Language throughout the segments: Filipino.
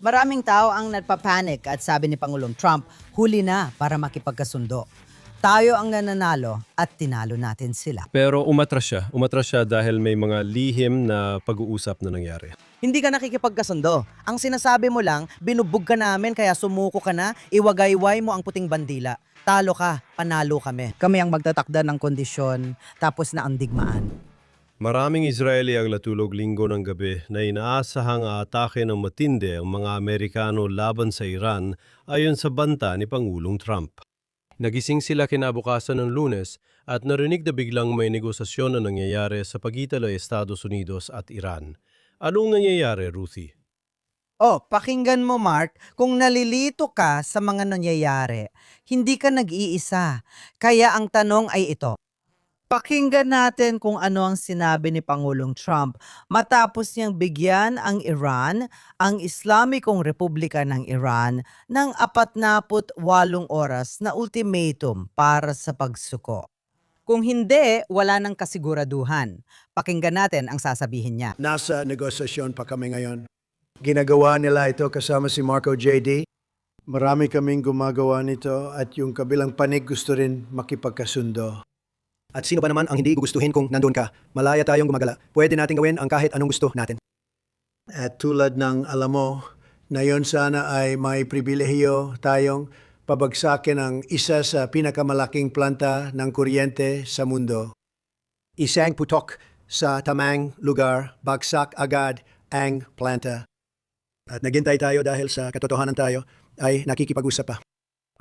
Maraming tao ang nagpapanik at sabi ni Pangulong Trump, huli na para makipagkasundo. Tayo ang nananalo at tinalo natin sila. Pero umatras siya. Umatras siya dahil may mga lihim na pag-uusap na nangyari. Hindi ka nakikipagkasundo. Ang sinasabi mo lang, binubog ka namin kaya sumuko ka na, iwagayway mo ang puting bandila. Talo ka, panalo kami. Kami ang magtatakda ng kondisyon, tapos na ang digmaan. Maraming Israeli ang natulog linggo ng gabi na inaasahang aatake ng matindi ang mga Amerikano laban sa Iran ayon sa banta ni Pangulong Trump. Nagising sila kinabukasan ng Lunes at narinig na biglang may negosasyon na nangyayari sa pagitan ng Estados Unidos at Iran. Anong nangyayari, Ruthie? Oh, pakinggan mo Mark, kung nalilito ka sa mga nangyayari, hindi ka nag-iisa. Kaya ang tanong ay ito. Pakinggan natin kung ano ang sinabi ni Pangulong Trump matapos niyang bigyan ang Iran, ang Islamikong Republika ng Iran, ng 48 oras na ultimatum para sa pagsuko. Kung hindi, wala nang kasiguraduhan. Pakinggan natin ang sasabihin niya. Nasa negosasyon pa kami ngayon. Ginagawa nila ito kasama si Marco J.D. Marami kaming gumagawa nito at yung kabilang panig gusto rin makipagkasundo. At sino ba naman ang hindi gugustuhin kung nandun ka? Malaya tayong gumagala. Pwede nating gawin ang kahit anong gusto natin. At tulad ng alam mo, na yon sana ay may pribilehiyo tayong pabagsakin ang isa sa pinakamalaking planta ng kuryente sa mundo. Isang putok sa tamang lugar, bagsak agad ang planta. At naghintay tayo dahil sa katotohanan tayo ay nakikipag-usap pa.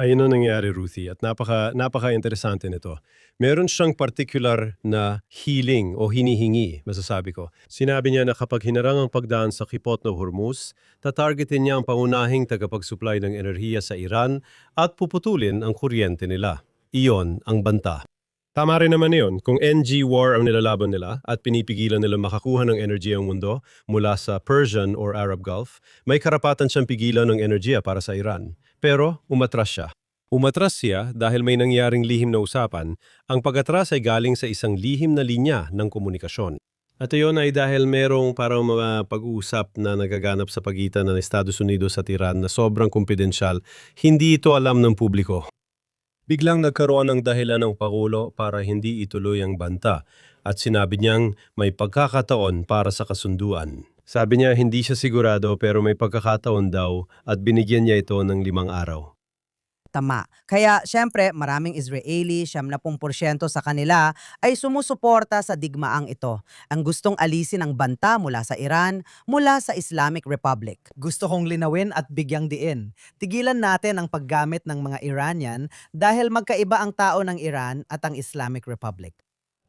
Ayun ang nangyari, Ruthie, at napaka-interesante nito. Meron siyang particular na healing o hinihingi, masasabi ko. Sinabi niya na kapag hinarang ang pagdaan sa Kipot ng Hormuz, tatargetin niya ang pangunahing tagapag-supply ng enerhiya sa Iran at puputulin ang kuryente nila. Iyon ang banta. Tama rin naman yun, kung NG war ang nilalaban nila at pinipigilan nila makakuha ng enerhiya ang mundo mula sa Persian or Arab Gulf, may karapatan siyang pigilan ng enerhiya para sa Iran. Pero umatras siya. Umatras siya dahil may nangyaring lihim na usapan, ang pag-atras ay galing sa isang lihim na linya ng komunikasyon. At iyon ay dahil merong parang mga pag-uusap na nagaganap sa pagitan ng Estados Unidos at Iran na sobrang kumpidensyal, hindi ito alam ng publiko. Biglang nagkaroon ng dahilan ng Pangulo para hindi ituloy ang banta at sinabi niyang may pagkakataon para sa kasunduan. Sabi niya hindi siya sigurado pero may pagkakataon daw at binigyan niya ito ng 5 araw. Tama. Kaya syempre maraming Israeli, 70% sa kanila ay sumusuporta sa digmaang ito. Ang gustong alisin ang banta mula sa Iran, mula sa Islamic Republic. Gusto kong linawin at bigyang diin. Tigilan natin ang paggamit ng mga Iranian dahil magkaiba ang tao ng Iran at ang Islamic Republic.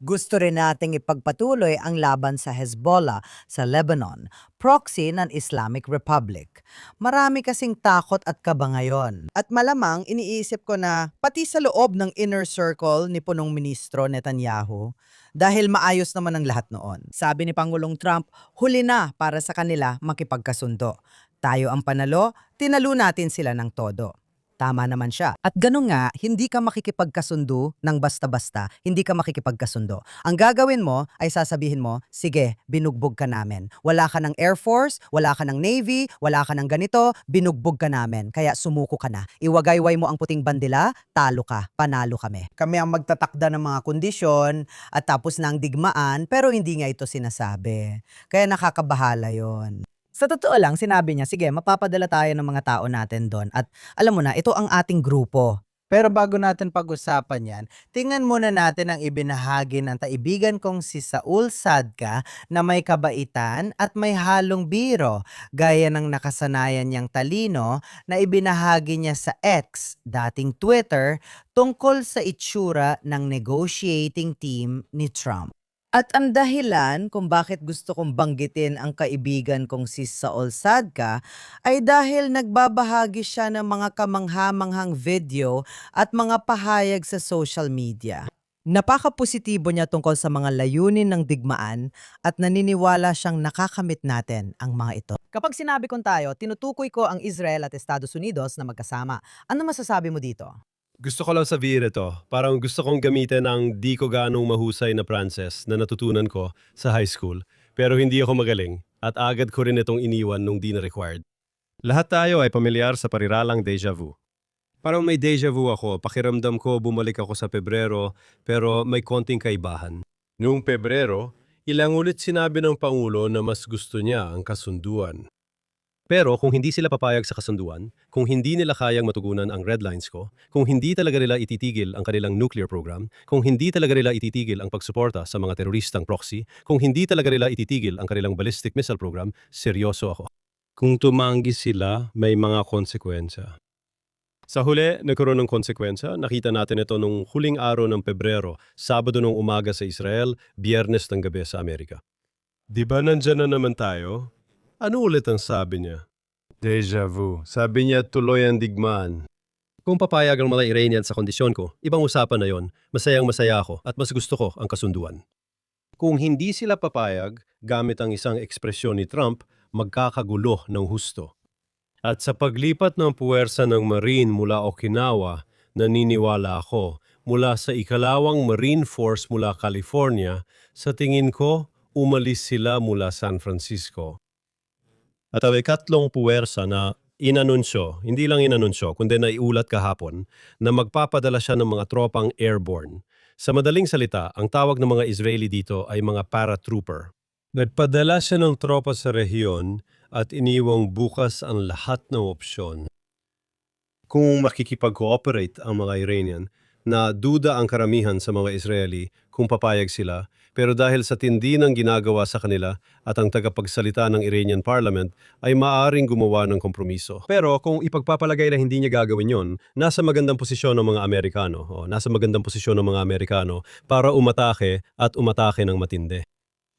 Gusto rin nating ipagpatuloy ang laban sa Hezbollah sa Lebanon, proxy ng Islamic Republic. Marami kasing takot at kaba ngayon. At malamang iniisip ko na pati sa loob ng inner circle ni punong ministro Netanyahu, dahil maayos naman ang lahat noon. Sabi ni Pangulong Trump, huli na para sa kanila makipagkasundo. Tayo ang panalo, tinalo natin sila ng todo. Tama naman siya. At ganun nga, hindi ka makikipagkasundo ng basta-basta, hindi ka makikipagkasundo. Ang gagawin mo ay sasabihin mo, sige, binugbog ka namin. Wala ka ng Air Force, wala ka ng Navy, wala ka ng ganito, binugbog ka namin. Kaya sumuko ka na. Iwagayway mo ang puting bandila, talo ka, panalo kami. Kami ang magtatakda ng mga kondisyon at tapos na ang digmaan, pero hindi nga ito sinasabi. Kaya nakakabahala yon. Sa totoo lang, sinabi niya, sige, mapapadala tayo ng mga tao natin doon. At alam mo na, ito ang ating grupo. Pero bago natin pag-usapan yan, tingnan muna natin ang ibinahagi ng kaibigan kong si Saul Sadka na may kabaitan at may halong biro, gaya ng nakasanayan niyang talino na ibinahagi niya sa X, dating Twitter, tungkol sa itsura ng negotiating team ni Trump. At ang dahilan kung bakit gusto kong banggitin ang kaibigan kong si Saul Sadka ay dahil nagbabahagi siya ng mga kamangha-manghang video at mga pahayag sa social media. Napaka-positibo niya tungkol sa mga layunin ng digmaan at naniniwala siyang nakakamit natin ang mga ito. Kapag sinabi kong tayo, tinutukoy ko ang Israel at Estados Unidos na magkasama. Ano masasabi mo dito? Gusto ko lang sabihin ito, parang gusto kong gamitin ang di ko ganong mahusay na Pranses na natutunan ko sa high school, pero hindi ako magaling at agad ko rin itong iniwan nung di na required. Lahat tayo ay pamilyar sa pariralang deja vu. Parang may deja vu ako, pakiramdam ko bumalik ako sa Pebrero pero may konting kaibahan. Noong Pebrero, ilang ulit sinabi ng Pangulo na mas gusto niya ang kasunduan. Pero kung hindi sila papayag sa kasunduan, kung hindi nila kayang matugunan ang red lines ko, kung hindi talaga nila ititigil ang kanilang nuclear program, kung hindi talaga nila ititigil ang pagsuporta sa mga teroristang proxy, kung hindi talaga nila ititigil ang kanilang ballistic missile program, seryoso ako. Kung tumanggi sila, may mga konsekwensya. Sa huli, nagkaroon ng konsekwensya. Nakita natin ito nung huling araw ng Pebrero, Sabado ng umaga sa Israel, Biyernes ng gabi sa Amerika. Di ba nandyan na naman tayo? Ano ulit ang sabi niya? Deja vu. Sabi niya tuloy ang digmaan. Kung papayag ang mga Iranian sa kondisyon ko, ibang usapan na yon. Masayang-masaya ako at mas gusto ko ang kasunduan. Kung hindi sila papayag, gamit ang isang ekspresyon ni Trump, magkakagulo ng husto. At sa paglipat ng puwersa ng Marine mula Okinawa, naniniwala ako, mula sa ikalawang Marine Force mula California, sa tingin ko, umalis sila mula San Francisco. At ang ikatlong puwersa na inanunsyo, hindi lang inanunsyo, kundi naiulat kahapon, na magpapadala siya ng mga tropang airborne. Sa madaling salita, ang tawag ng mga Israeli dito ay mga paratrooper. Nagpadala siya ng tropa sa rehiyon at iniwang bukas ang lahat ng opsyon. Kung makikipag-cooperate ang mga Iranian, na duda ang karamihan sa mga Israeli kung papayag sila, pero dahil sa tindi ng ginagawa sa kanila at ang tagapagsalita ng Iranian Parliament ay maaaring gumawa ng kompromiso. Pero kung ipagpapalagay na hindi niya gagawin yon, nasa magandang posisyon ng mga Amerikano, nasa magandang posisyon ng mga Amerikano para umatake at umatake ng matindi.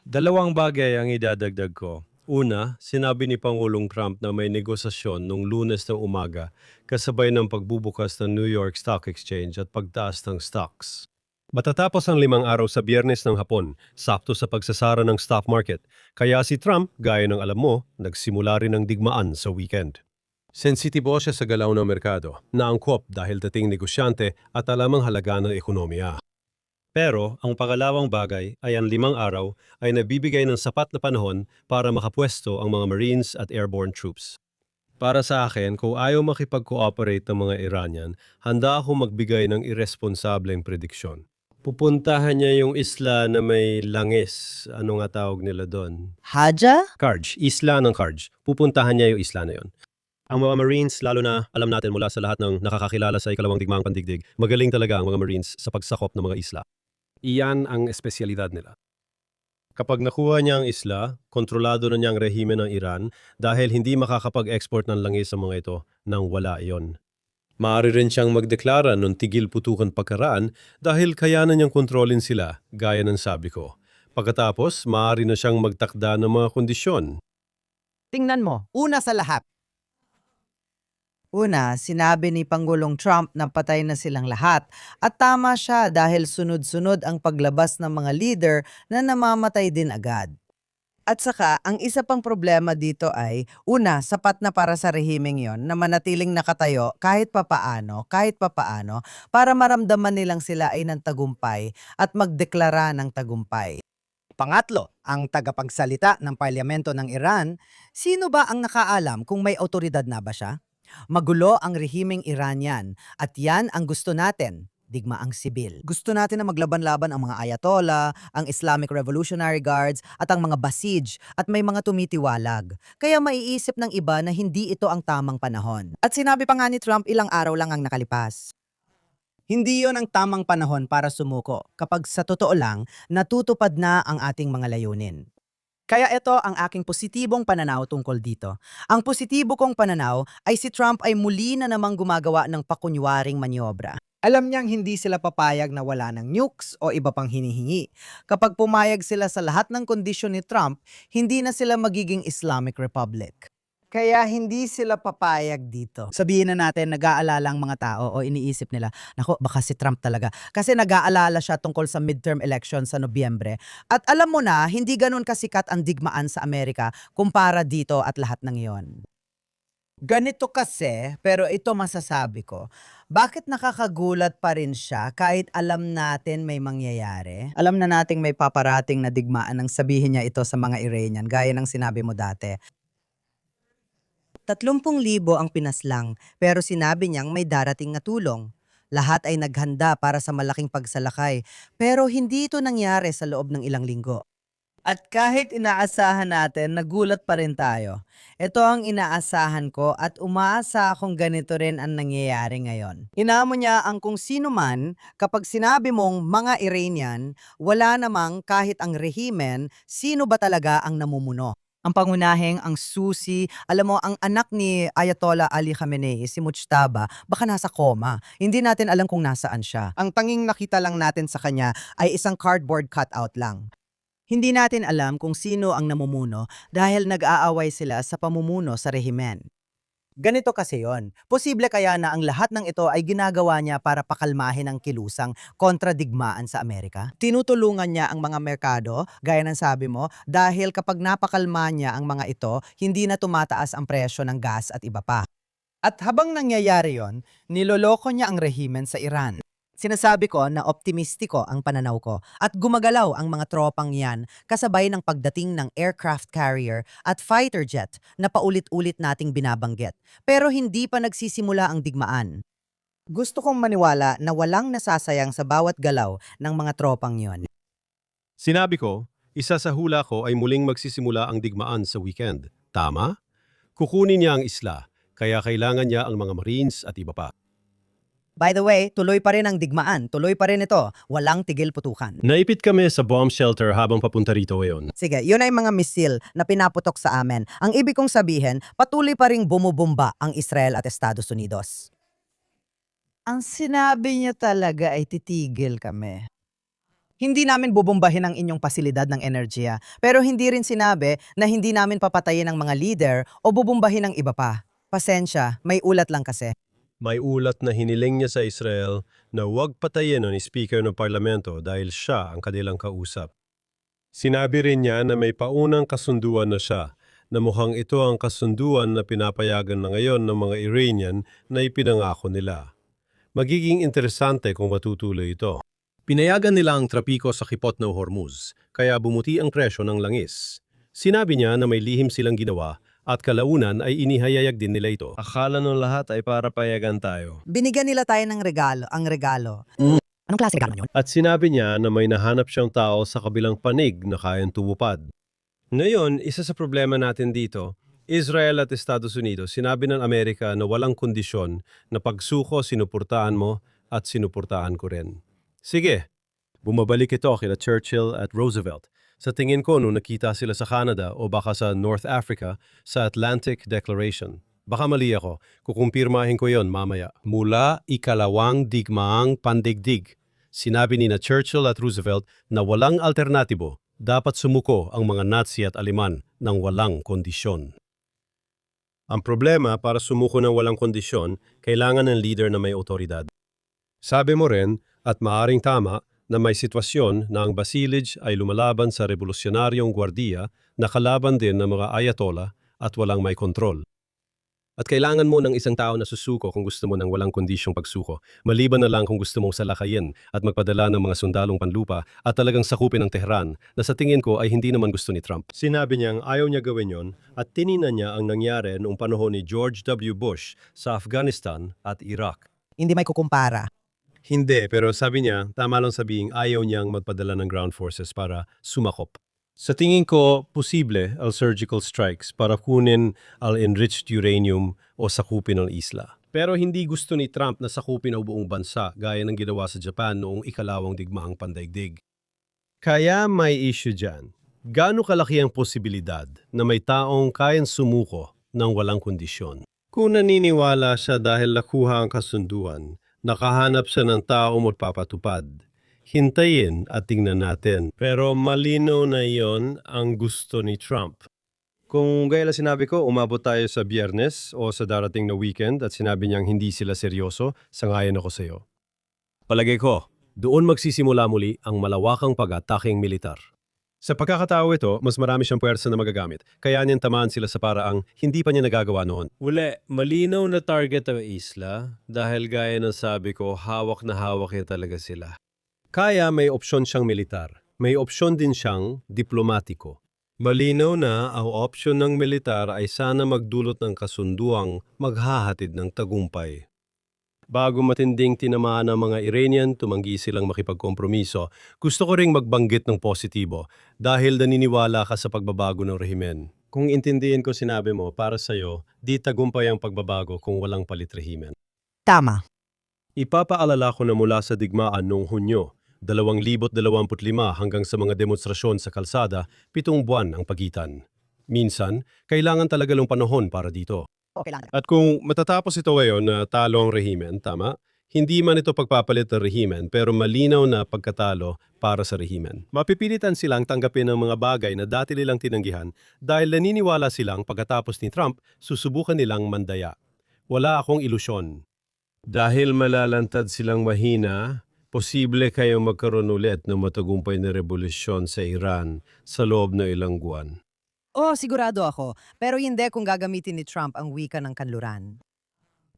Dalawang bagay ang idadagdag ko. Una, sinabi ni Pangulong Trump na may negosasyon noong Lunes ng umaga kasabay ng pagbubukas ng New York Stock Exchange at pagtaas ng stocks. Matatapos ang 5 araw sa Biyernes ng hapon, sakto sa pagsasara ng stock market, kaya si Trump, gaya ng alam mo, nagsimula rin ng digmaan sa weekend. Sensitibo siya sa galaw ng merkado, naangkop dahil dating negosyante at alam ang halaga ng ekonomiya. Pero ang pangalawang bagay ay ang 5 araw ay nabibigay ng sapat na panahon para makapwesto ang mga Marines at airborne troops. Para sa akin, kung ayaw makipag-cooperate ng mga Iranian, handa ako magbigay ng irresponsableng prediksyon. Pupuntahan niya yung isla na may langis. Ano nga tawag nila doon? Haja? Karj. Isla ng Karj. Pupuntahan niya yung isla na yon. Ang mga Marines, lalo na alam natin mula sa lahat ng nakakakilala sa ikalawang digmaang pandigdig, magaling talaga ang mga Marines sa pagsakop ng mga isla. Iyan ang espesyalidad nila. Kapag nakuha niya ang isla, kontrolado na niya ang rehime ng Iran dahil hindi makakapag-export ng langis sa mga ito nang wala iyon. Maaari rin siyang magdeklara ng tigil putukan pagkaraan dahil kayanan niyang kontrolin sila, gaya ng sabi ko. Pagkatapos, maaari na siyang magtakda ng mga kondisyon. Tingnan mo, una sa lahat. Una, sinabi ni Pangulong Trump na patay na silang lahat at tama siya dahil sunod-sunod ang paglabas ng mga leader na namamatay din agad. At saka, ang isa pang problema dito ay, una, sapat na para sa rehimeng yon na manatiling nakatayo kahit papaano, para maramdaman nilang sila ay ng tagumpay at magdeklara ng tagumpay. Pangatlo, ang tagapagsalita ng parlamento ng Iran, sino ba ang nakaalam kung may autoridad na ba siya? Magulo ang rehimeng Iranian at yan ang gusto natin, digmaang sibil. Gusto natin na maglaban-laban ang mga Ayatollah, ang Islamic Revolutionary Guards at ang mga Basij at may mga tumitiwalag. Kaya maiisip ng iba na hindi ito ang tamang panahon. At sinabi pa nga ni Trump ilang araw lang ang nakalipas. Hindi yon ang tamang panahon para sumuko kapag sa totoo lang natutupad na ang ating mga layunin. Kaya ito ang aking positibong pananaw tungkol dito. Ang positibo kong pananaw ay si Trump ay muli na namang gumagawa ng pakunywaring manyobra. Alam niyang hindi sila papayag na wala ng nukes o iba pang hinihingi. Kapag pumayag sila sa lahat ng kondisyon ni Trump, hindi na sila magiging Islamic Republic. Kaya hindi sila papayag dito. Sabihin na natin, nag-aalala ang mga tao o iniisip nila, Nako, baka si Trump talaga. Kasi nag-aalala siya tungkol sa midterm election sa Nobyembre. At alam mo na, hindi ganun kasikat ang digmaan sa Amerika kumpara dito at lahat ng iyon. Ganito kasi, pero ito masasabi ko, bakit nakakagulat pa rin siya kahit alam natin may mangyayari? Alam na nating may paparating na digmaan nang sabihin niya ito sa mga Iranian, gaya ng sinabi mo dati. 30,000 ang pinaslang, pero sinabi niyang may darating na tulong. Lahat ay naghanda para sa malaking pagsalakay, pero hindi ito nangyari sa loob ng ilang linggo. At kahit inaasahan natin, nagulat pa rin tayo. Ito ang inaasahan ko at umaasa akong ganito rin ang nangyayari ngayon. Inamo niya ang kung sino man kapag sinabi mong mga Iranian, wala namang kahit ang rehimen, sino ba talaga ang namumuno? Ang pangunahing, ang susi, alam mo, ang anak ni Ayatollah Ali Khamenei, si Mujtaba, baka nasa coma. Hindi natin alam kung nasaan siya. Ang tanging nakita lang natin sa kanya ay isang cardboard cutout lang. Hindi natin alam kung sino ang namumuno dahil nag-aaway sila sa pamumuno sa rehimen. Ganito kasi yon. Posible kaya na ang lahat ng ito ay ginagawa niya para pakalmahin ang kilusang kontradigmaan sa Amerika? Tinutulungan niya ang mga merkado, gaya ng sabi mo, dahil kapag napakalma niya ang mga ito, hindi na tumataas ang presyo ng gas at iba pa. At habang nangyayari yon, niloloko niya ang rehimen sa Iran. Sinasabi ko na optimistiko ang pananaw ko at gumagalaw ang mga tropang yan kasabay ng pagdating ng aircraft carrier at fighter jet na paulit-ulit nating binabanggit. Pero hindi pa nagsisimula ang digmaan. Gusto kong maniwala na walang nasasayang sa bawat galaw ng mga tropang yon. Sinabi ko, isa sa hula ko ay muling magsisimula ang digmaan sa weekend. Tama? Kukunin niya ang isla, kaya kailangan niya ang mga Marines at iba pa. By the way, tuloy pa rin ang digmaan. Tuloy pa rin ito. Walang tigil putukan. Naipit kami sa bomb shelter habang papunta rito ngayon. Sige, yun ay mga misil na pinaputok sa amin. Ang ibig kong sabihin, patuloy pa ring bumubomba ang Israel at Estados Unidos. Ang sinabi niya talaga ay titigil kami. Hindi namin bubombahin ang inyong pasilidad ng enerhiya, pero hindi rin sinabi na hindi namin papatayin ang mga leader o bubombahin ang iba pa. Pasensya, may ulat lang kasi. May ulat na hiniling niya sa Israel na huwag patayin ni Speaker ng Parlamento dahil siya ang kanilang kausap. Sinabi rin niya na may paunang kasunduan na siya, na mukhang ito ang kasunduan na pinapayagan na ngayon ng mga Iranian na ipinangako nila. Magiging interesante kung matutuloy ito. Pinayagan nila ang trapiko sa Kipot ng Hormuz, kaya bumuti ang presyo ng langis. Sinabi niya na may lihim silang ginawa at kalaunan ay inihayayag din nila ito. Akala ng lahat ay para payagan tayo. Binigyan nila tayo ng regalo, ang regalo. Anong klase regalo yun? At sinabi niya na may nahanap siyang tao sa kabilang panig na kayang tumupad. Ngayon, isa sa problema natin dito, Israel at Estados Unidos, sinabi ng Amerika na walang kondisyon na pagsuko sinuportahan mo at sinuportahan ko rin. Sige, bumabalik ito kina Churchill at Roosevelt. Sa tingin ko nung nakita sila sa Canada o baka sa North Africa sa Atlantic Declaration. Baka mali ako, kukumpirmahin ko yon mamaya. Mula ikalawang digmaang pandigdig, sinabi ni na Churchill at Roosevelt na walang alternatibo, dapat sumuko ang mga Nazi at Aleman ng walang kondisyon. Ang problema para sumuko ng walang kondisyon, kailangan ng leader na may otoridad. Sabi mo rin, at maaring tama, na may sitwasyon na ang Basilij ay lumalaban sa revolusyonaryong gwardiya na kalaban din ng mga ayatollah at walang may kontrol. At kailangan mo ng isang tao na susuko kung gusto mo ng walang kondisyong pagsuko, maliban na lang kung gusto mong salakayin at magpadala ng mga sundalong panlupa at talagang sakupin ang Tehran na sa tingin ko ay hindi naman gusto ni Trump. Sinabi niyang ayaw niya gawin yon at tininan niya ang nangyari noong panahon ni George W. Bush sa Afghanistan at Iraq. Hindi may kukumpara. Hindi, pero sabi niya, tama lang sabihing ayaw niyang magpadala ng ground forces para sumakop. Sa tingin ko, posible ang surgical strikes para kunin ang enriched uranium o sakupin ang isla. Pero hindi gusto ni Trump na sakupin ang buong bansa gaya ng ginawa sa Japan noong ikalawang digmaang pandaigdig. Kaya may issue dyan. Gaano kalaki ang posibilidad na may taong kayang sumuko ng walang kondisyon? Kung naniniwala siya dahil nakuha ang kasunduan, nakahanap siya ng tao magpapatupad. Hintayin at tingnan natin. Pero malinaw na iyon ang gusto ni Trump. Kung gaya lang sinabi ko, umabot tayo sa Biyernes o sa darating na weekend at sinabi niyang hindi sila seryoso, sangayon ako sa iyo. Palagay ko, doon magsisimula muli ang malawakang pag-ataking militar. Sa pagkakatao ito, mas marami siyang puwersa na magagamit, kaya niyang tamaan sila sa paraang hindi pa niya nagagawa noon. Uli, malinaw na target ang isla dahil gaya ng sabi ko, hawak na hawak niya talaga sila. Kaya may opsyon siyang militar, may opsyon din siyang diplomatiko. Malinaw na ang opsyon ng militar ay sana magdulot ng kasunduang maghahatid ng tagumpay. Bago matinding tinamaan ng mga Iranian, tumanggi silang makipagkompromiso. Gusto ko ring magbanggit ng positibo dahil naniniwala ka sa pagbabago ng rehimen. Kung intindihin ko sinabi mo, para sa'yo, di tagumpay ang pagbabago kung walang palit rehimen. Tama. Ipapaalala ko na mula sa digmaan noong Hunyo, 2025 hanggang sa mga demonstrasyon sa kalsada, 7 buwan ang pagitan. Minsan, kailangan talaga ng panahon para dito. Okay lang. At kung matatapos ito ngayon na talo ang rehimen, tama? Hindi man ito pagpapalit ng rehimen pero malinaw na pagkatalo para sa rehimen. Mapipilitan silang tanggapin ang mga bagay na dati nilang tinanggihan dahil naniniwala silang pagkatapos ni Trump, susubukan nilang mandaya. Wala akong ilusyon. Dahil malalantad silang mahina, posible kayong magkaroon ulit ng matagumpay na revolusyon sa Iran sa loob ng ilang buwan. Oh, sigurado ako. Pero hindi kung gagamitin ni Trump ang wika ng kanluran.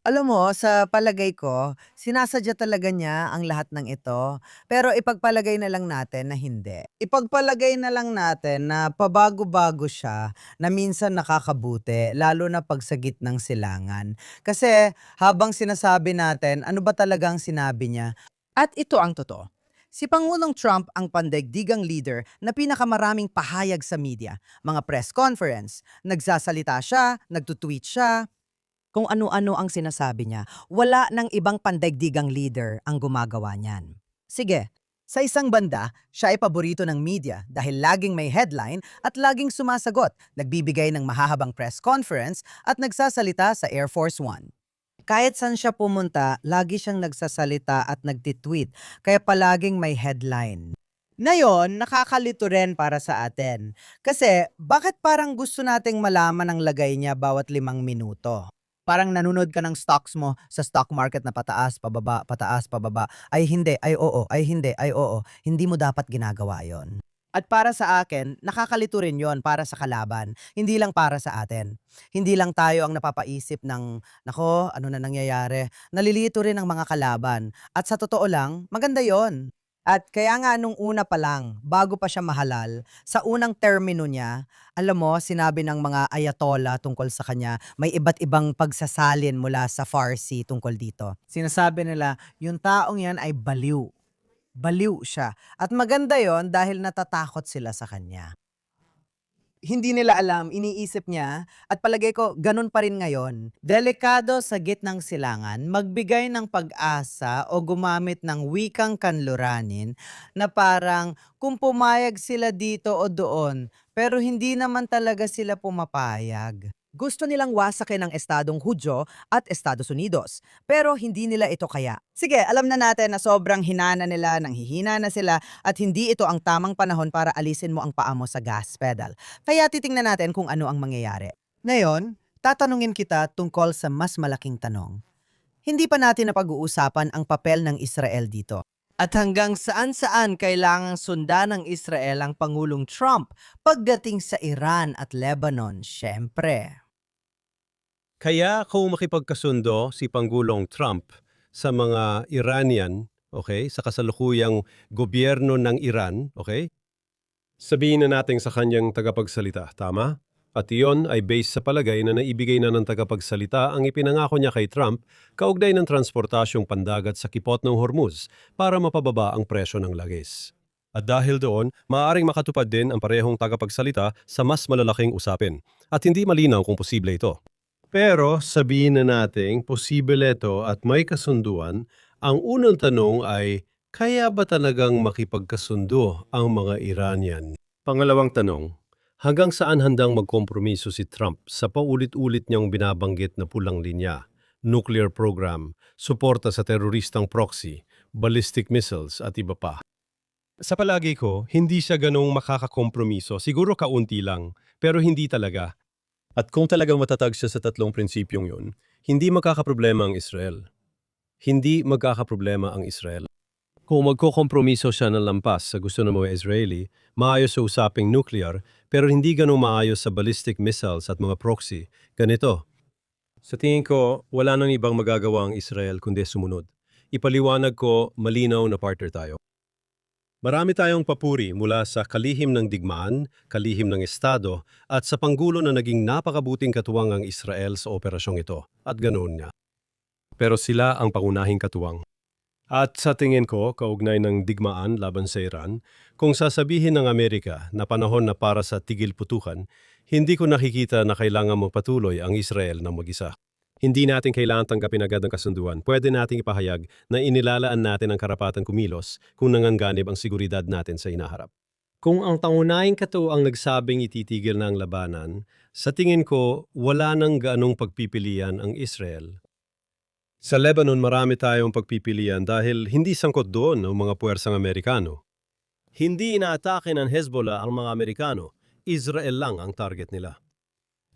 Alam mo, sa palagay ko, sinasadya talaga niya ang lahat ng ito. Pero ipagpalagay na lang natin na hindi. Ipagpalagay na lang natin na pabago-bago siya na minsan nakakabuti, lalo na pag sa gitnang silangan. Kasi habang sinasabi natin, ano ba talagang sinabi niya? At ito ang totoo. Si Pangulong Trump ang pandaigdigang leader na pinakamaraming pahayag sa media, mga press conference, nagsasalita siya, nagtutweet siya, kung ano-ano ang sinasabi niya. Wala ng ibang pandaigdigang leader ang gumagawa niyan. Sige, sa isang banda, siya ay paborito ng media dahil laging may headline at laging sumasagot, nagbibigay ng mahahabang press conference at nagsasalita sa Air Force One. Kahit saan siya pumunta, lagi siyang nagsasalita at nagtitweet, kaya palaging may headline. Ngayon, nakakalito rin para sa atin. Kasi, bakit parang gusto nating malaman ang lagay niya bawat 5 minuto? Parang nanonood ka ng stocks mo sa stock market na pataas, pababa. Ay hindi, ay oo, ay hindi, ay oo. Hindi mo dapat ginagawa yon. At para sa akin, nakakalito rin yon para sa kalaban. Hindi lang para sa atin. Hindi lang tayo ang napapaisip ng, nako, ano na nangyayari. Nalilito rin ang mga kalaban. At sa totoo lang, maganda yon. At kaya nga nung una pa lang, bago pa siya mahalal, sa unang termino niya, alam mo, sinabi ng mga ayatollah tungkol sa kanya, may iba't ibang pagsasalin mula sa Farsi tungkol dito. Sinasabi nila, yung taong yan ay baliw. Baliw siya. At maganda yon dahil natatakot sila sa kanya. Hindi nila alam, iniisip niya, at palagay ko, ganun pa rin ngayon. Delikado sa gitnang silangan, magbigay ng pag-asa o gumamit ng wikang kanluranin na parang kung pumayag sila dito o doon, pero hindi naman talaga sila pumapayag. Gusto nilang wasakin ang Estadong Hudyo at Estados Unidos, pero hindi nila ito kaya. Sige, alam na natin na sobrang hinana nila, nanghihina na sila, at hindi ito ang tamang panahon para alisin mo ang paa mo sa gas pedal. Kaya titingnan natin kung ano ang mangyayari. Ngayon, tatanungin kita tungkol sa mas malaking tanong. Hindi pa natin napag-uusapan ang papel ng Israel dito. At hanggang saan-saan kailangang sundan ng Israel ang Pangulong Trump pagdating sa Iran at Lebanon, syempre. Kaya kung makipagkasundo si Pangulong Trump sa mga Iranian, okay, sa kasalukuyang gobyerno ng Iran, okay, sabihin na natin sa kanyang tagapagsalita, tama? At iyon ay based sa palagay na naibigay na ng tagapagsalita ang ipinangako niya kay Trump kaugnay ng transportasyong pandagat sa kipot ng Hormuz para mapababa ang presyo ng langis. At dahil doon, maaaring makatupad din ang parehong tagapagsalita sa mas malalaking usapin. At hindi malinaw kung posible ito. Pero sabihin na natin, posible ito at may kasunduan, ang unang tanong ay, kaya ba talagang makipagkasundo ang mga Iranian? Pangalawang tanong, hanggang saan handang magkompromiso si Trump sa paulit-ulit niyang binabanggit na pulang linya, nuclear program, suporta sa teroristang proxy, ballistic missiles at iba pa? Sa palagi ko, hindi siya ganong makakakompromiso, siguro kaunti lang, pero hindi talaga. At kung talagang matatag siya sa tatlong prinsipyong yun, hindi magkakaproblema ang Israel. Hindi magkakaproblema ang Israel. Kung magkokompromiso siya ng lampas sa gusto ng mga Israeli, maayos sa usaping nuclear, pero hindi ganong maayos sa ballistic missiles at mga proxy. Ganito. Sa tingin ko, wala nang ibang magagawa ang Israel kundi sumunod. Ipaliwanag ko, malinaw na partner tayo. Marami tayong papuri mula sa kalihim ng digmaan, kalihim ng Estado, at sa Panggulo na naging napakabuting katuwang ang Israel sa operasyong ito. At ganoon nga. Pero sila ang pangunahing katuwang. At sa tingin ko, kaugnay ng digmaan laban sa Iran, kung sasabihin ng Amerika na panahon na para sa tigil putukan, hindi ko nakikita na kailangan magpatuloy ang Israel ng mag-isa. Hindi natin kailangan tanggapin agad ang kasunduan. Pwede nating ipahayag na inilalaan natin ang karapatan kumilos kung nanganganib ang seguridad natin sa inaharap. Kung ang pangunahing katuwang nagsabing ititigil na ang labanan, sa tingin ko wala nang gaanong pagpipilian ang Israel. Sa Lebanon marami tayong pagpipilian dahil hindi sangkot doon ang mga puwersang Amerikano. Hindi inaatake ng Hezbollah ang mga Amerikano, Israel lang ang target nila.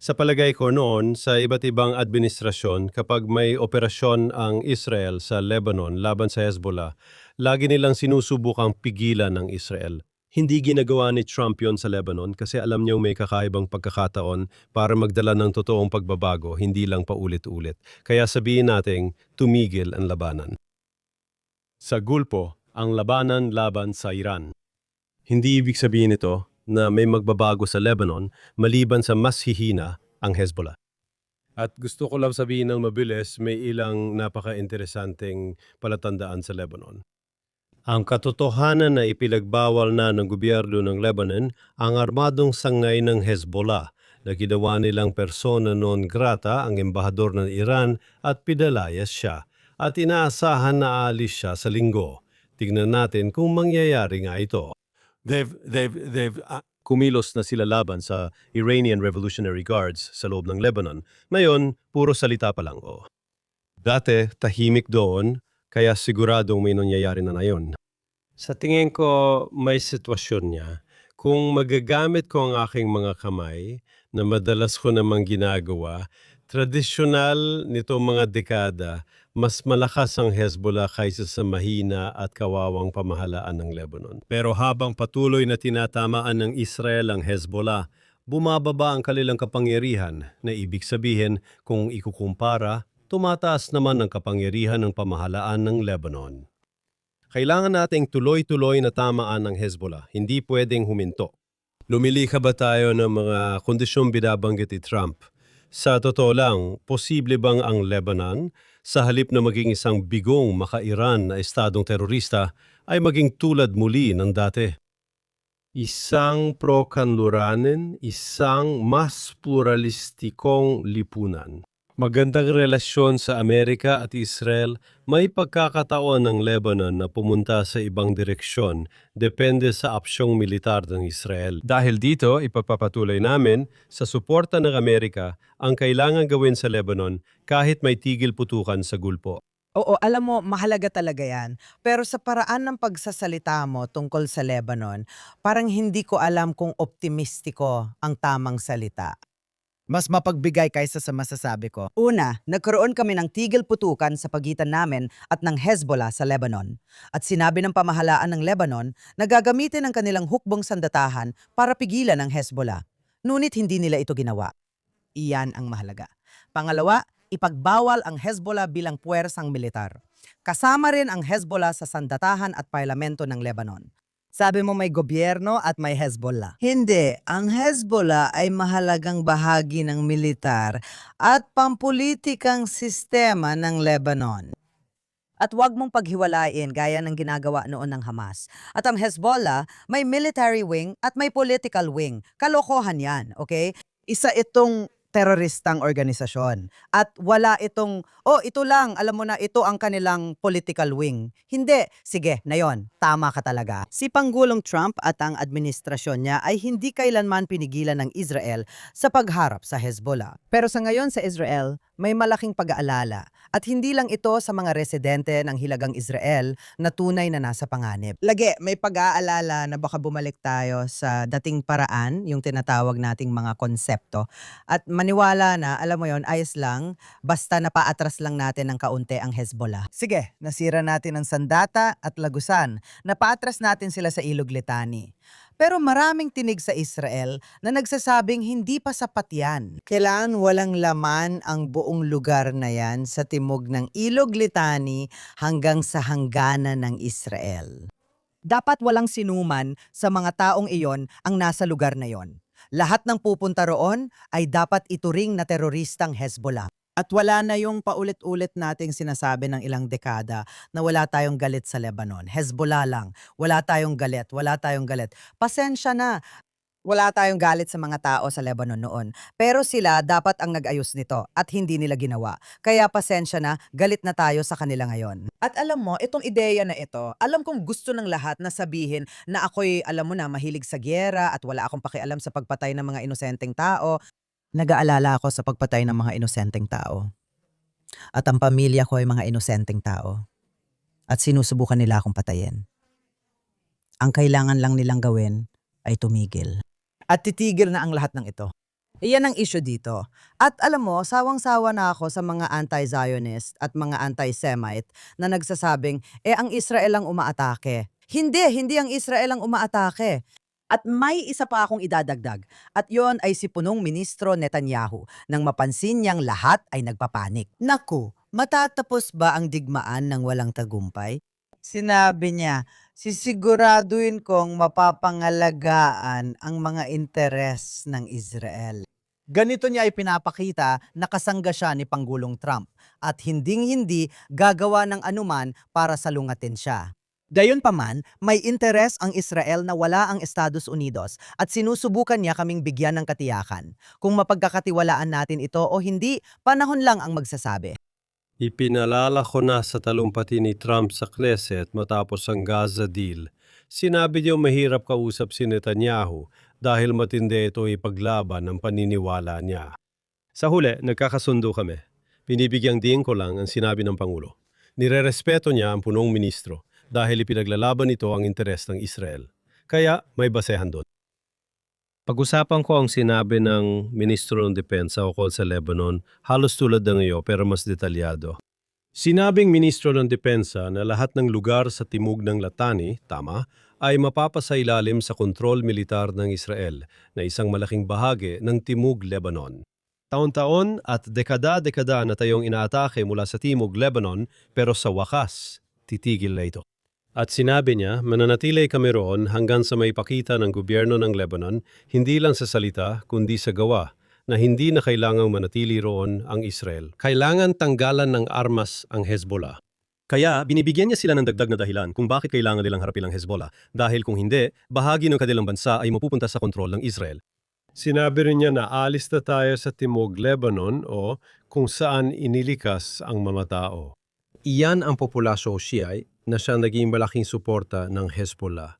Sa palagay ko noon, sa iba't ibang administrasyon, kapag may operasyon ang Israel sa Lebanon laban sa Hezbollah, lagi nilang sinusubukang pigilan ng Israel. Hindi ginagawa ni Trump yon sa Lebanon kasi alam niyang may kakaibang pagkakataon para magdala ng totoong pagbabago, hindi lang paulit-ulit. Kaya sabihin nating tumigil ang labanan. Sa Gulpo, ang labanan laban sa Iran. Hindi ibig sabihin ito na may magbabago sa Lebanon maliban sa mas hihina ang Hezbollah. At gusto ko lang sabihin ng mabilis, may ilang napaka-interesanteng palatandaan sa Lebanon. Ang katotohanan na ipinagbawal na ng gobyerno ng Lebanon ang armadong sangay ng Hezbollah na ginawa nilang persona non grata ang embahador ng Iran at pinalayas siya at inaasahan na aalis siya sa linggo. Tignan natin kung mangyayari nga ito. Kumilos na sila laban sa Iranian Revolutionary Guards sa loob ng Lebanon. Ngayon, puro salita pa lang. Dati, tahimik doon, kaya siguradong may nangyayari na ngayon. Sa tingin ko, may sitwasyon niya. Kung magagamit ko ang aking mga kamay, na madalas ko namang ginagawa, tradisyonal nito mga dekada, mas malakas ang Hezbollah kaysa sa mahina at kawawang pamahalaan ng Lebanon. Pero habang patuloy na tinatamaan ng Israel ang Hezbollah, bumababa ang kanilang kapangyarihan na ibig sabihin kung ikukumpara, tumataas naman ang kapangyarihan ng pamahalaan ng Lebanon. Kailangan nating tuloy-tuloy na tamaan ng Hezbollah, hindi pwedeng huminto. Lumilikha ba tayo ng mga kondisyong binabanggit ni Trump? Sa totoo lang, posible bang ang Lebanon, sa halip na maging isang bigong maka-Iran na estadong terorista, ay maging tulad muli ng dati? Isang pro-kanluranin, isang mas pluralistikong lipunan. Magandang relasyon sa Amerika at Israel, may pagkakataon ng Lebanon na pumunta sa ibang direksyon depende sa opsyong militar ng Israel. Dahil dito, ipapapatuloy namin sa suporta ng Amerika ang kailangan gawin sa Lebanon kahit may tigil putukan sa Gulpo. Oo, alam mo, mahalaga talaga yan. Pero sa paraan ng pagsasalita mo tungkol sa Lebanon, parang hindi ko alam kung optimistiko ang tamang salita. Mas mapagbigay kaysa sa masasabi ko. Una, nagkaroon kami ng tigil putukan sa pagitan namin at ng Hezbollah sa Lebanon. At sinabi ng pamahalaan ng Lebanon na gagamitin ang kanilang hukbong sandatahan para pigilan ang Hezbollah. Ngunit hindi nila ito ginawa. Iyan ang mahalaga. Pangalawa, ipagbawal ang Hezbollah bilang puwersang militar. Kasama rin ang Hezbollah sa sandatahan at parlamento ng Lebanon. Sabi mo may gobyerno at may Hezbollah. Hindi. Ang Hezbollah ay mahalagang bahagi ng militar at pampulitikang sistema ng Lebanon. At huwag mong paghiwalain gaya ng ginagawa noon ng Hamas. At ang Hezbollah may military wing at may political wing. Kalokohan yan, okay? Isa itong teroristang organisasyon. At wala itong, ito lang, alam mo na, ito ang kanilang political wing. Hindi. Sige, na yon, tama ka talaga. Si Pangulong Trump at ang administrasyon niya ay hindi kailanman pinigilan ng Israel sa pagharap sa Hezbollah. Pero sa ngayon sa Israel, may malaking pag-aalala. At hindi lang ito sa mga residente ng Hilagang Israel na tunay na nasa panganib. Lagi, may pag-aalala na baka bumalik tayo sa dating paraan, yung tinatawag nating mga konsepto. At maniwala na, alam mo yon, ayos lang, basta napaatras lang natin ng kaunti ang Hezbollah. Sige, nasira natin ang Sandata at Lagusan. Napaatras natin sila sa Ilog Litani. Pero maraming tinig sa Israel na nagsasabing hindi pa sapat yan. Kailangan walang laman ang buong lugar na yan sa timog ng Ilog Litani hanggang sa hangganan ng Israel. Dapat walang sinuman sa mga taong iyon ang nasa lugar na iyon. Lahat ng pupunta roon ay dapat ituring na teroristang Hezbollah. At wala na yung paulit-ulit nating sinasabi ng ilang dekada na wala tayong galit sa Lebanon. Hezbollah lang. Wala tayong galit. Wala tayong galit. Pasensya na. Wala tayong galit sa mga tao sa Lebanon noon. Pero sila dapat ang nag-ayos nito at hindi nila ginawa. Kaya pasensya na, galit na tayo sa kanila ngayon. At alam mo, itong ideya na ito, alam kong gusto ng lahat na sabihin na ako'y, alam mo na, mahilig sa gyera at wala akong pakialam sa pagpatay ng mga inosenteng tao. Nag-aalala ako sa pagpatay ng mga inosenteng tao. At ang pamilya ko ay mga inosenteng tao. At sinusubukan nila akong patayin. Ang kailangan lang nilang gawin ay tumigil. At titigil na ang lahat ng ito. Iyan ang issue dito. At alam mo, sawang-sawa na ako sa mga anti-Zionist at mga anti-Semite na nagsasabing, ang Israel ang umaatake. Hindi ang Israel ang umaatake. At may isa pa akong idadagdag. At yon ay si punong ministro Netanyahu nang mapansin niyang lahat ay nagpapanik. Naku, matatapos ba ang digmaan ng walang tagumpay? Sinabi niya, sisiguraduhin kong mapapangalagaan ang mga interes ng Israel. Ganito niya ay pinapakita na kasangga siya ni Pangulong Trump at hinding-hindi gagawa ng anuman para salungatin siya. Gayunpaman, may interes ang Israel na wala ang Estados Unidos at sinusubukan niya kaming bigyan ng katiyakan. Kung mapagkakatiwalaan natin ito o hindi, panahon lang ang magsasabi. Ipinalala ko na sa talumpati ni Trump sa Knesset matapos ang Gaza deal. Sinabi niyo mahirap kausap si Netanyahu dahil matindi ito ipaglaban ng paniniwala niya. Sa huli, nagkakasundo kami. Binibigyang diin ko lang ang sinabi ng Pangulo. Nirerespeto niya ang punong ministro dahil ipinaglalaban nito ang interes ng Israel. Kaya may basehan doon. Pag-usapan ko ang sinabi ng Ministro ng Depensa ukol sa Lebanon, halos tulad ng iyo pero mas detalyado. Sinabing Ministro ng Depensa na lahat ng lugar sa timog ng Latani, tama, ay mapapasailalim sa kontrol militar ng Israel na isang malaking bahagi ng timog Lebanon. Taon-taon at dekada-dekada na tayong inaatake mula sa timog Lebanon pero sa wakas, titigil na ito. At sinabi niya, mananatili kami roon hanggang sa may pakita ng gobyerno ng Lebanon, hindi lang sa salita, kundi sa gawa, na hindi na kailangang manatili roon ang Israel. Kailangan tanggalan ng armas ang Hezbollah. Kaya binibigyan niya sila ng dagdag na dahilan kung bakit kailangan nilang harapin ang Hezbollah. Dahil kung hindi, bahagi ng kanilang bansa ay mapupunta sa kontrol ng Israel. Sinabi rin niya na alis na tayo sa Timog Lebanon o kung saan inilikas ang mga tao. Iyan ang populasyon Shiite na siya naging malaking suporta ng Hezbollah.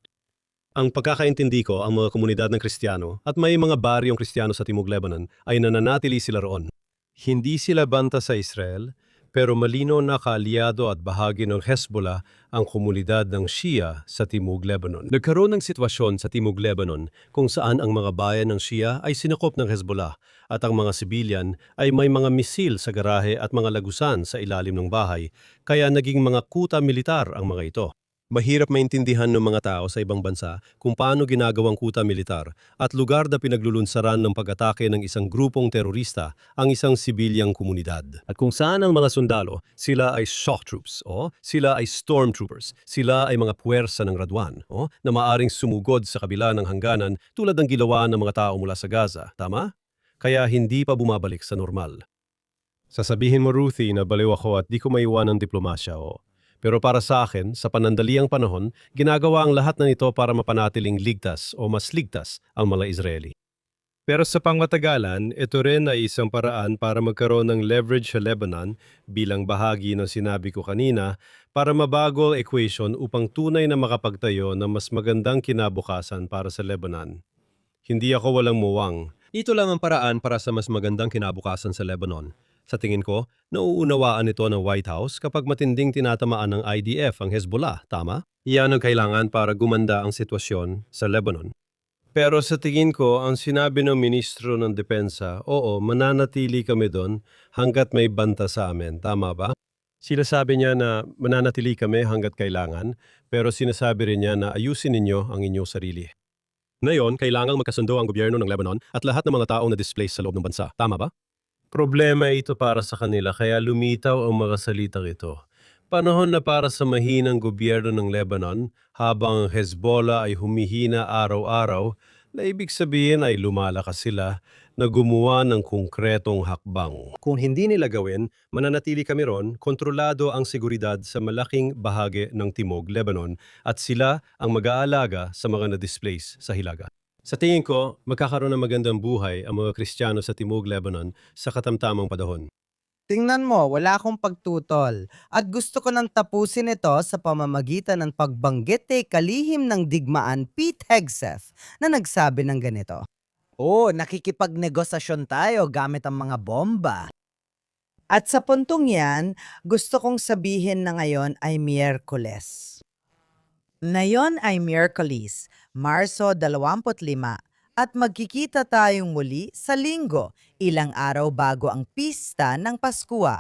Ang pagkakaintindi ko, ang mga komunidad ng Kristiyano at may mga baryong Kristiyano sa Timog Lebanon ay nananatili sila roon. Hindi sila banta sa Israel, pero malino na kaalyado at bahagi ng Hezbollah ang komunidad ng Shia sa Timog Lebanon. Nagkaroon ng sitwasyon sa Timog Lebanon kung saan ang mga bayan ng Shia ay sinakop ng Hezbollah at ang mga sibilyan ay may mga misil sa garahe at mga lagusan sa ilalim ng bahay, kaya naging mga kuta militar ang mga ito. Mahirap maintindihan ng mga tao sa ibang bansa kung paano ginagawang kuta militar at lugar na pinaglulunsaran ng pag-atake ng isang grupong terorista ang isang sibilyang komunidad. At kung saan ang mga sundalo, sila ay shock troops o sila ay stormtroopers, sila ay mga puwersa ng Radwan o na maaring sumugod sa kabila ng hangganan tulad ng ginawa ng mga tao mula sa Gaza, tama? Kaya hindi pa bumabalik sa normal. Sasabihin mo, Ruthie, na baliw ako at di ko maiwan ng diplomasya o. Pero para sa akin, sa panandaliang panahon, ginagawa ang lahat ng ito para mapanatiling ligtas o mas ligtas ang mga Israeli. Pero sa pangmatagalan, ito rin ay isang paraan para magkaroon ng leverage sa Lebanon bilang bahagi ng sinabi ko kanina para mabago ang equation upang tunay na makapagtayo ng mas magandang kinabukasan para sa Lebanon. Hindi ako walang muwang. Ito lang ang paraan para sa mas magandang kinabukasan sa Lebanon. Sa tingin ko, nauunawaan ito ng White House kapag matinding tinatamaan ng IDF ang Hezbollah, tama? Iyan ang kailangan para gumanda ang sitwasyon sa Lebanon. Pero sa tingin ko, ang sinabi ng Ministro ng Depensa, oo, mananatili kami doon hanggat may banta sa amin, tama ba? Sila sabi niya na mananatili kami hanggat kailangan, pero sinasabi rin niya na ayusin ninyo ang inyong sarili. Ngayon, kailangang magkasundo ang gobyerno ng Lebanon at lahat ng mga taong na-displace sa loob ng bansa, tama ba? Problema ito para sa kanila kaya lumitaw ang mga salitang ito. Panahon na para sa mahinang gobyerno ng Lebanon habang ang Hezbollah ay humihina araw-araw na ibig sabihin ay lumalakas sila na gumawa ng konkretong hakbang. Kung hindi nila gawin, mananatili kami ron, kontrolado ang seguridad sa malaking bahagi ng Timog Lebanon at sila ang mag-aalaga sa mga na-displace sa Hilaga. Sa tingin ko, magkakaroon ng magandang buhay ang mga Kristiyano sa Timog Lebanon sa katamtamang panahon. Tingnan mo, wala akong pagtutol. At gusto ko nang tapusin ito sa pamamagitan ng pagbanggit kay kalihim ng digmaan Pete Hegseth na nagsabi ng ganito. Nakikipagnegosasyon tayo gamit ang mga bomba. At sa puntong yan, gusto kong sabihin na ngayon ay Miyerkules. Ngayon ay Miyerkules, Marso 25, at magkikita tayong muli sa Linggo, ilang araw bago ang pista ng Paskwa.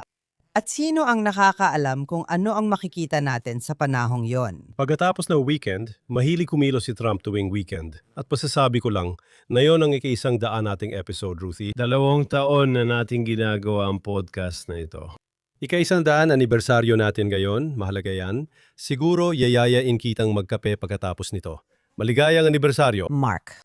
At sino ang nakakaalam kung ano ang makikita natin sa panahong yon? Pagkatapos ng weekend, mahilig kumilos si Trump tuwing weekend. At pasasabi ko lang, na yon ang ika-100 nating episode, Ruthie. 2 taon na nating ginagawa ang podcast na ito. Ika-100 anibersaryo natin ngayon, mahalaga yan. Siguro yayayain kitang magkape pagkatapos nito. Maligayang anibersaryo! Mark.